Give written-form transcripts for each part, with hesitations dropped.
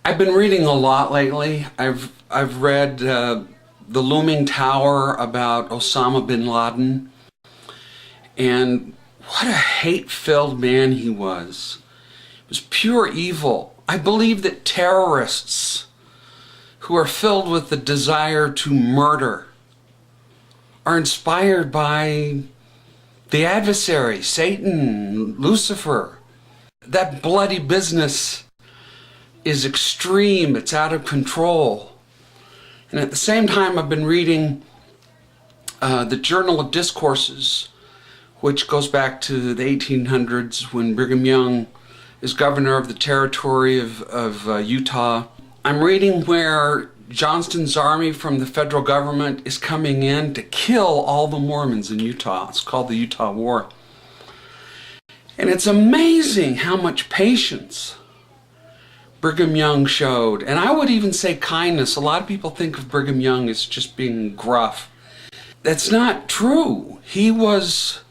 I've been reading a lot lately. I've read The Looming Tower about Osama bin Laden, and what a hate-filled man he was. It was pure evil. I believe that terrorists who are filled with the desire to murder are inspired by the adversary, Satan, Lucifer. That bloody business is extreme, it's out of control. And at the same time, I've been reading the Journal of Discourses, which goes back to the 1800s when Brigham Young is governor of the territory of Utah. I'm reading where Johnston's army from the federal government is coming in to kill all the Mormons in Utah. It's called the Utah War. And it's amazing how much patience Brigham Young showed. And I would even say kindness. A lot of people think of Brigham Young as just being gruff. That's not true. He was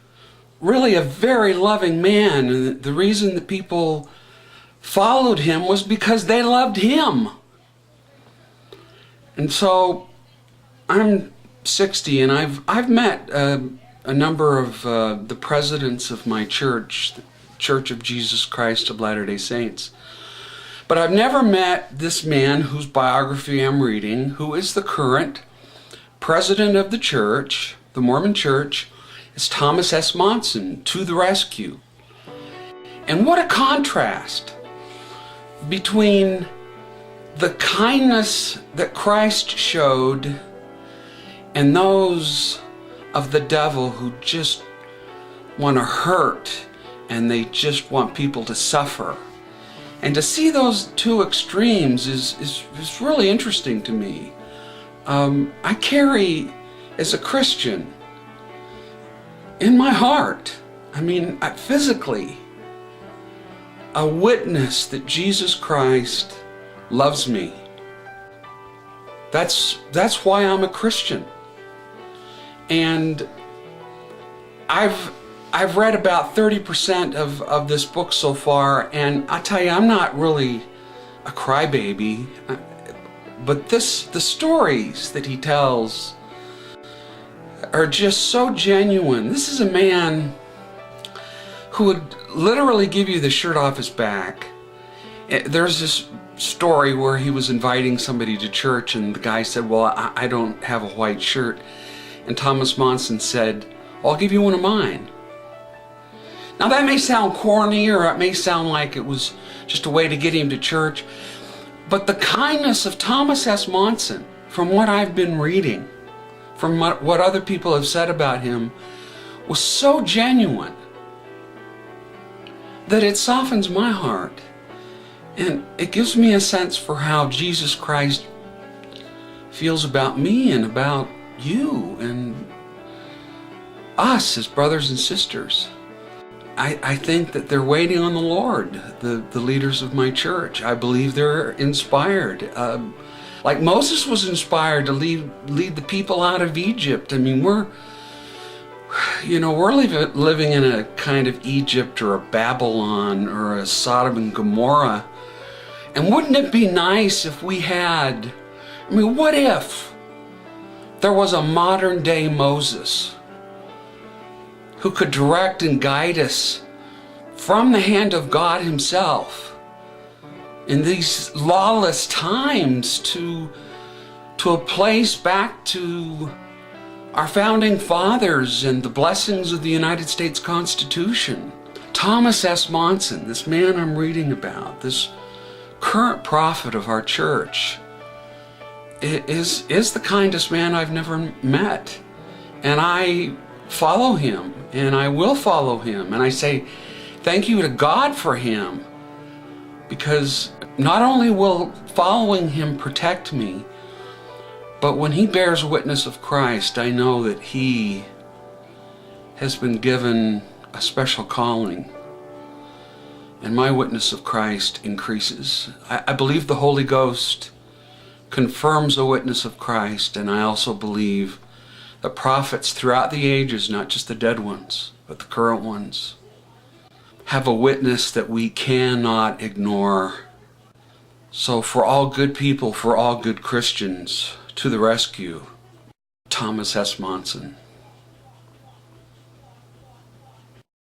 really a very loving man. And the reason that people followed him was because they loved him. And so I'm 60, and I've met a number of the presidents of my church, the Church of Jesus Christ of Latter-day Saints. But I've never met this man whose biography I'm reading, who is the current president of the church, the Mormon Church. It's Thomas S. Monson, to the rescue. And what a contrast between the kindness that Christ showed and those of the devil who just want to hurt and they just want people to suffer. And to see those two extremes is really interesting to me. I carry, as a Christian, in my heart, physically, a witness that Jesus Christ loves me. That's why I'm a Christian. And I've read about 30% of this book so far, and I tell you, I'm not really a crybaby, but the stories that he tells are just so genuine. This is a man who would literally give you the shirt off his back. There's this story where he was inviting somebody to church, and the guy said, well, I don't have a white shirt. And Thomas Monson said, well, I'll give you one of mine. Now that may sound corny, or it may sound like it was just a way to get him to church, but the kindness of Thomas S. Monson, from what I've been reading, from what other people have said about him, was so genuine that it softens my heart. And it gives me a sense for how Jesus Christ feels about me and about you and us as brothers and sisters. I think that they're waiting on the Lord, the leaders of my church. I believe they're inspired. Like Moses was inspired to lead the people out of Egypt. We're living in a kind of Egypt or a Babylon or a Sodom and Gomorrah. And wouldn't it be nice if we had, what if there was a modern day Moses who could direct and guide us from the hand of God himself in these lawless times to a place back to our founding fathers and the blessings of the United States Constitution. Thomas S. Monson, this man I'm reading about, this current prophet of our church, is the kindest man I've never met. And I follow him, and I will follow him, and I say thank you to God for him, because not only will following him protect me, but when he bears witness of Christ, I know that he has been given a special calling, and my witness of Christ increases. I believe the Holy Ghost confirms the witness of Christ, and I also believe the prophets throughout the ages, not just the dead ones, but the current ones, have a witness that we cannot ignore. So for all good people, for all good Christians, to the rescue, Thomas S. Monson.